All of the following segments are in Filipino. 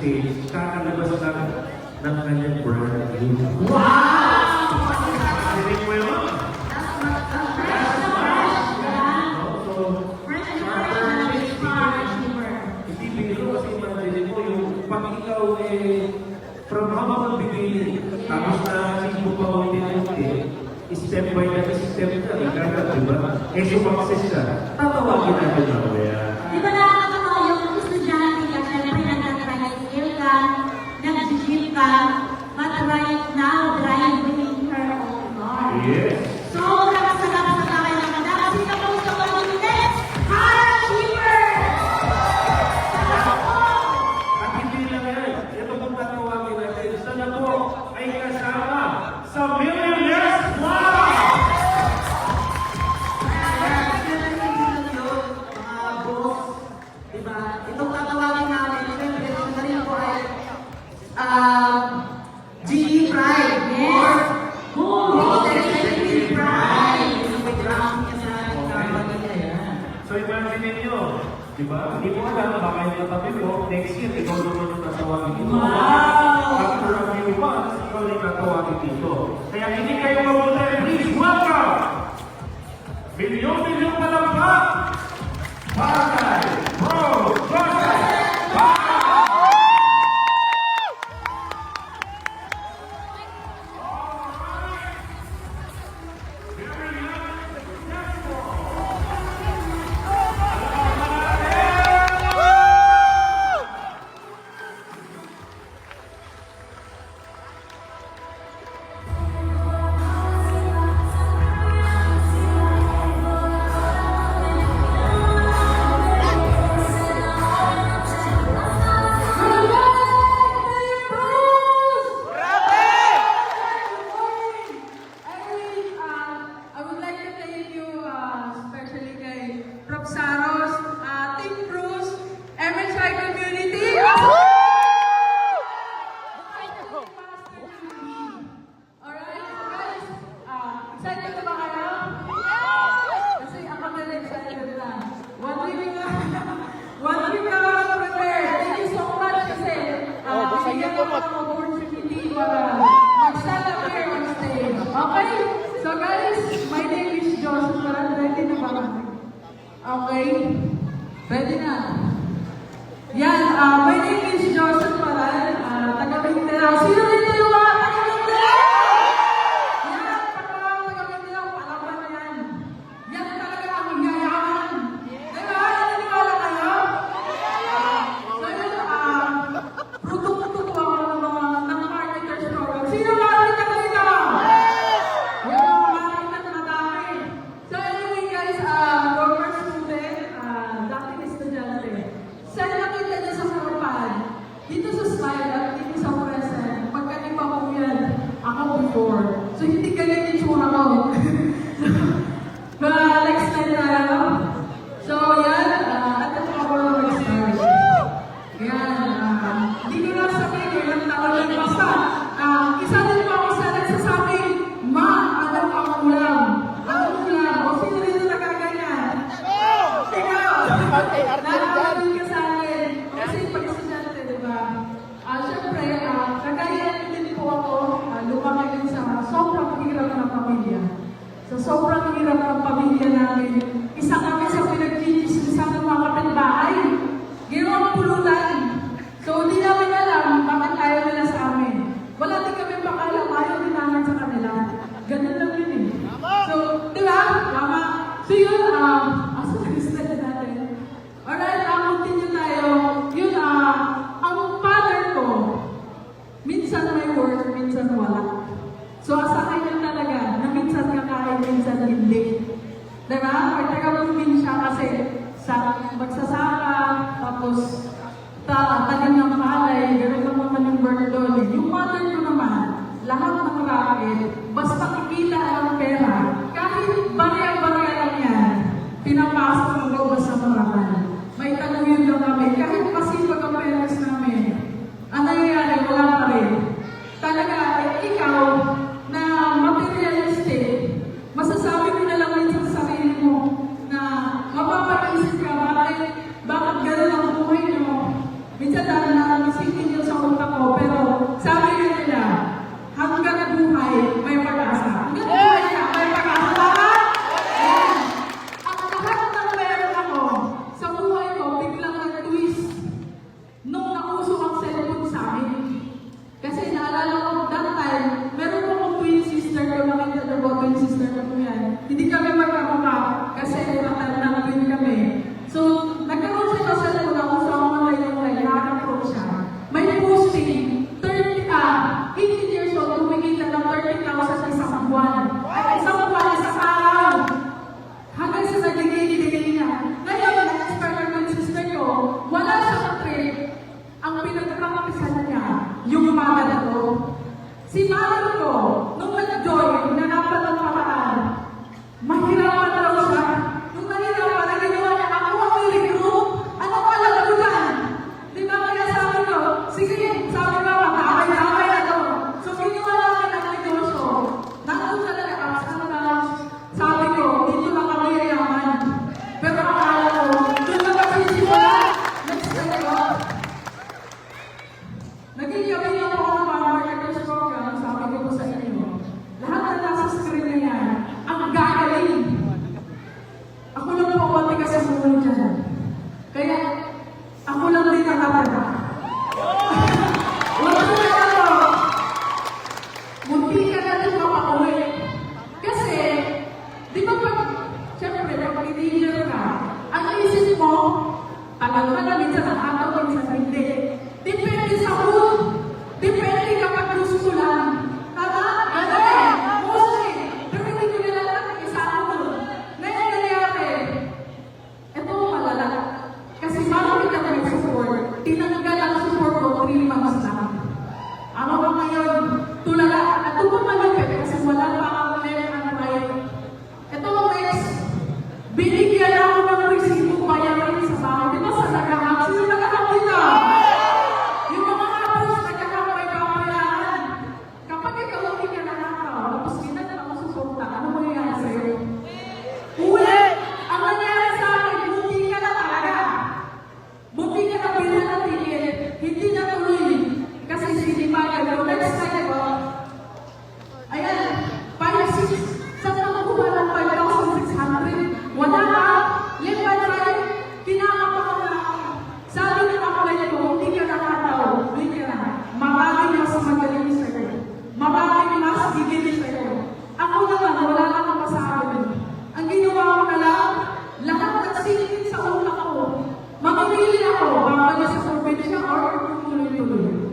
stage, kakalabas ng kanyang brand new. Wow! Hindi mo yun? Hindi biro kasi imagine mo yung pag ikaw from humble beginning, tapos na sigo pa unti-unti, step by step na, ikaga, diba? Sumakses ka, tatawagin natin mamaya. Di ba nakakatawa yung estudyante ka, syempre nag-tricycle ka, nag-gym ka, but right now, driving her own car. Yes. So, lakas-lakas na tayo ng kada kasi kapag sa pag-ibig next, Hara Cheaper! At hindi lang yan. Ito pong tatawagin natin. Sana po ay kasama sa Millionaires Club! Diba? Itong tatawagin namin, siyempre, na rin po ay GE Pride. Yes! Cool! GE Pride! May graph niya sa kapatid na yan. So imagine nyo, di ba? Hindi mo alam, baka yung katabi mo, next year, ikaw naman yung tatawagin dito. Wow! After a few months, ikaw na yung tatawagin dito. Kaya hindi kayo mabuti, please welcome! Milyon-milyon palangkat! Bagay! Bro! Joseph! I would like to thank you, especially kay Prof. Saros, Team Cruz, MHI Community. Alright, guys, excited na ba kayo? Kasi ako na rin excited na. One week na ako prepared. Thank you so much kasi bigyan ko ng opportunity para mag-stand up here on stage. Okay? So guys, my name is Joseph Paran. Ready na ba? Okay? Ready na? Yan, my name is Joseph Paran. Taga-Mindanao. Sino rin yung mga taga-Mindanao? Yan, taga-Mindanao. Alam ba na yan? Yan talaga ang yayaman. Diba? Naniniwala kayo? So yun, produkto ako ng marketers program. Sino marketer dito? Yung marketer na dami. So anyway guys, former student, dating estudyante. Saan nakita niya sa harapan? Dito sa slide at dito sa present. Pagka pa po yan, ako before. So hindi ganyan yung tsura ko. Next slide tayo. So yan, at ito ako mag-start. Yan, hindi ko na sabihin ko yung tawagan basta. Isa din po ako sa nagsasabing, Ma, anong ang ulam? Anong ulam? O sino rin na nagaganyan? Ikaw! Nakakabin ka sa akin. Kasi pag-estudyante, di ba? Siyempre, kagaya din po ako, lumaki din sa sobrang hirap ng pamilya. Sa sobrang hirap ng pamilya namin, isa kami sa pinag-chismisan ng mga kapitbahay. Ginawang pulutan. So, hindi namin alam bakit ayaw nila sa amin. Wala din kami pakalam, ayaw din namin sa kanila. Ganun lang yun eh. So, di ba? Tama. So yun, asa na natin. Alright, continue tayo. Yun, ang father ko, minsan may work, minsan wala. So, asahan yun talaga, na minsan kakain, minsan hindi. Diba? Or taga-probinsya kasi sa magsasaka, tapos tanim ng palay, gano'n naman yung work doon. Yung mother ko naman, lahat ng racket, basta kikita ang pera, kahit barya-barya lang yan, pinapasok ng loob sa marahan. May tanungin lang kami, kahit masipag ang parents namin, ang nangyayari, wala pa rin. Talaga, ikaw, na materialistic, masasabi mo na lang rin sa sarili mo na mapapaisip ka, bakit gano'n ang buhay mo? Minsan dahil na isipin nyo Si Mother ko, nung nag-join, nanapan ng paraan, mahirapan daw siya. Nung nahirapan, nagagawa niya, ako ang i-recruit. Ano pala ko dyan? Di ba kaya sabi ko, sige, sabi ko, makakay-akay na to. So, ginawa namin ang negosyo. Nandun talaga ang sometimes, sabi ko, dito na kami yayaman. Pero akala ko, doon na magsisimula. Next time ko, naging kami ng mga marketers program, sabi ko po sa inyo, lahat na nasa screen na yan, ang gagaling. Ako lang po pati kasi muna dyan. Kaya, ako lang din nakapala. Wala na ako. Munti ka na din mapakauwi. Kasi, di ba pag, syempre, pag i-dealer ka, ang isip mo, tagal ka na minsan ang ataw, minsan hindi. Depende sa mood. Depende kapag gusto lang. Tama? Mostly. Pero hindi ko nilalang ang isang mood. Ngayon nangyari, ito malala. Kasi bago kita may support, tinanggal ang support ko 3 months lang. Ano ba ngayon? Tulala. At ito malupit kasi wala pa ang left and right. Ito next. Binigyan ako ng resibo bayaran sa bahay. Di ba sa nagahap? Sino nagahap dito? Yung mga kapos nagahap may babayaran. Kapag ikaw hindi ka nakakaw, tapos ginagawa mo suporta, ano mangyayari sa'yo? Uwi! Ang nangyari sa akin, buti ka na talaga. Buti ka na pinanatigil. Hindi na tuloy. Kasi sinimagan ko. Next time ko, ayan, 5-6, sa nakukuha ng 5,600, wala ka, left and right, pinakapakan na ako. Sabi ng mga kanya ko, hindi ka nakataw, hindi ka na. Maraming mas magaling sa'yo. Maraming mas gigil sa'yo. Ako naman, wala lang ako sa akin. Ang ginawa ko na lang, lahat nagsingin sa utak ko. Mamimili ako, babalik sa probinsya or tuloy-tuloy.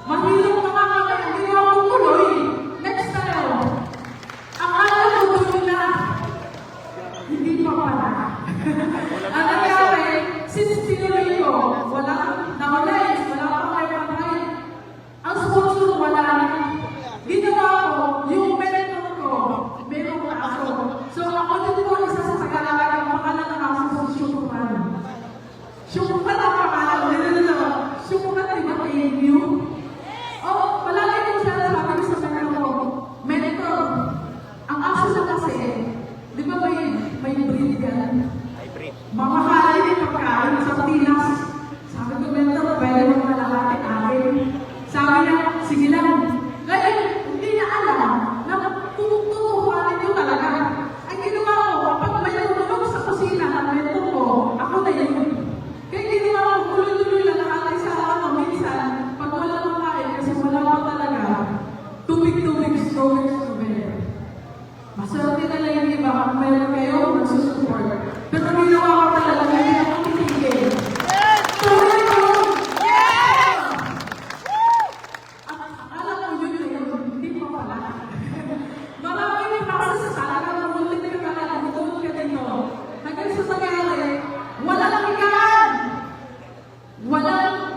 Mahirap makakaya, ang ginawa ko tuloy. Next time, ang alam ko tuloy na, hindi pa pala. Ang nangyari, since tinuloy ko, wala knowledge, wala pa kayo patay. Ang sponsor wala. Ginawa ko, yung mentor ko, meron ko ako. So ako din po isa sa Tagalog, ang pangalan ng aso sa Syukuran. Syukuran ang pangalan. Syukuran, di ba kayo new? Oh, palagi ko siya sabi ko sa mentor ko, mentor, ang aso na kasi, di ba may breed yan? Mamahalin yung pagkain sa Pinas. Sabi ko, mentor, pwede mo malakati akin. Sabi niya, sige lang. Ngayon, hindi niya alam na tutuhanin niyo talaga. Ang ginawa ko, kapag may tulog sa kusina ng mentor ko, ako na yun. Kaya ginawa ko, tuloy-tuloy lang nakatay sa ako. Minsan, pag wala makain, kasi wala pa talaga, tubig-tubig, tubig. Maswerte na lang yung iba, kung meron kayo, magsusupport. Pero ginawa ko talaga, hindi ako titigil. Tuloy ko! Alam ko yun, hindi pa pala. Maraming process talaga, mabulit ka talaga, matulog ka dito. Hanggang sa nangyari, wala lang ikaan!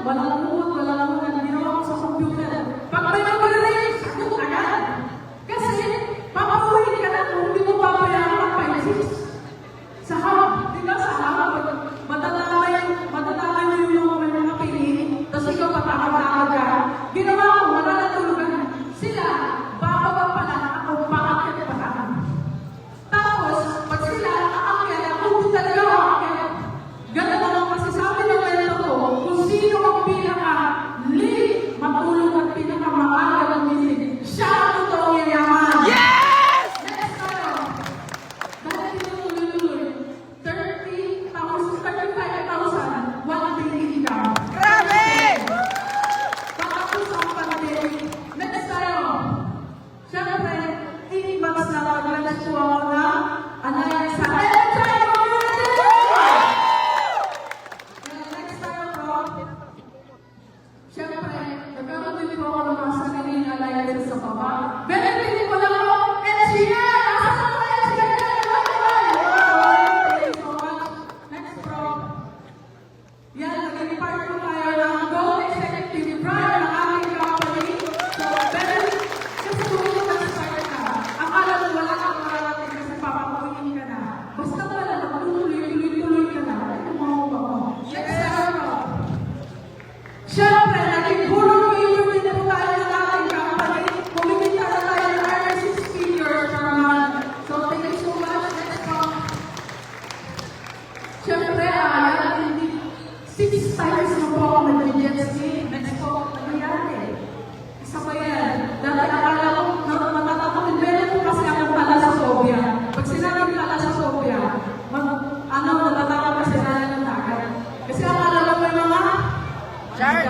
Walang mood, walang ginawa ko sa computer. Pag may nag-release, sagot agad. Kasi, papauwi ka na kung hindi mo papayaran ng 5-6. Sa harap, di ba sa harap, matatama yung mga pili, tapos ikaw patakot-takot ka. Ginawa ko, wala na tulugan. Sila, bababa pa lang, ako pakakit pa lang. Tapos, pag sila aakyat, ako talaga aakyat. Ganun na lang kasi sabi ng mentor ko, kung sino ang pinaka-lead, matulog at pinaka-maaga ng meeting, siya ang totoong yayaman. Yes! Next tayo. Dahil tinutuloy-tuloy, 30,000, 35,000, 1 day income. Grabe! Patapos ang pandemic. Next tayo. Siyempre, 8 months na pag-lunch ko ako na alliance sa LHI Community! Next tayo po. Siyempre, nagkaroon din po ako ng mga sariling alliances sa baba. Benefit ko lang ako, LCR! Asa na mga LCR? Thank you so much. Next pro. Yan, nag-repart po tayo ng Gold Executive Prime ng aming company. So, benefit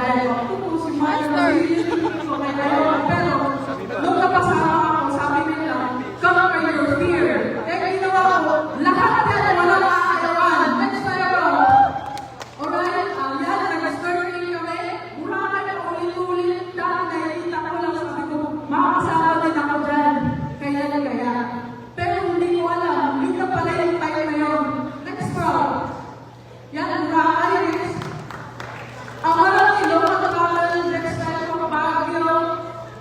Jared ko. Ito po si Master. Pero, nung napasama ako, sabi nila, conquer your fear. Eh, ginawa ko, lahat yan, walang aayawan. Next time ako. Alright, yan, nag-snorkeling kami. Mula kami ulit-ulit. Dahil nakikita ko lang, sabi ko, makakasama din ako dyan. Kaya. Pero hindi ko alam, yun na pala yung time na yun. Next round. Yan, Iris. Ang alam nyo, matatagal ng next time ko, Baguio.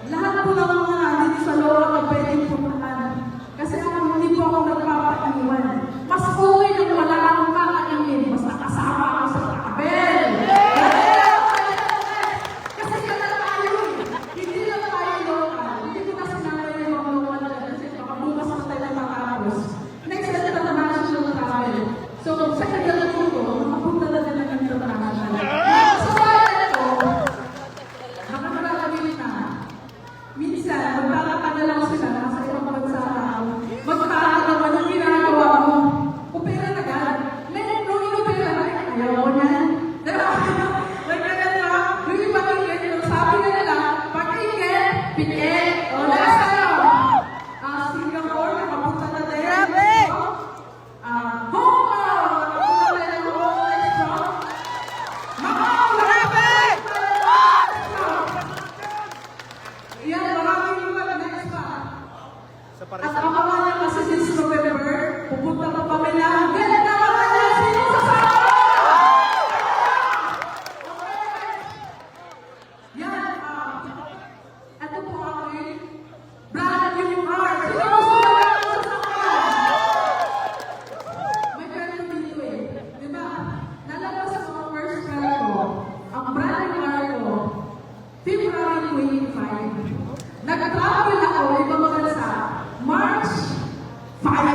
Lahat po ng mga dito sa loob na pwedeng pumuntahan. Kasi hindi po ako nagpapaiwan. Mas okay nang wala akong kakainin. Basta kasama ako sa tabel. Kasi yan na tayo eh. Hindi lang tayo local. Hindi ko na sinabi yung mga local kasi baka bukas na tayo matapos. Next na international travel. So, sa kanya ko, makapunta na din ang international. So, kaya ko, nakakaragamit na. Minsan, magtataka lang sila nasa ibang bansa na magtataka naman ang ginagawa mo. Opera na gan. Ngayon, nung inopera na, ayaw ko niyan. Diba? May ganyan na, yung iba tingin, sabi na nila, pag-ingin, pikit. O, nasa sa'yo. Singapore, nakapunta na tayo. Grabe! Hong Kong, nakapunta na tayo ng Hong Kong. Macau, grabe! Yan, maraming iwan next pa. At ang mga niya kasi since November, pupunta pa kami na, ganyan na mga niya, sino sasama? Okay. Yan, ito po ako yung brand new car. Sino gusto na ako sasama? May kwento dito eh. Diba? Nalabas sa mga first car ko, ang brand new car ko, February 25. Nag-travel ako ibang bansa, March 5.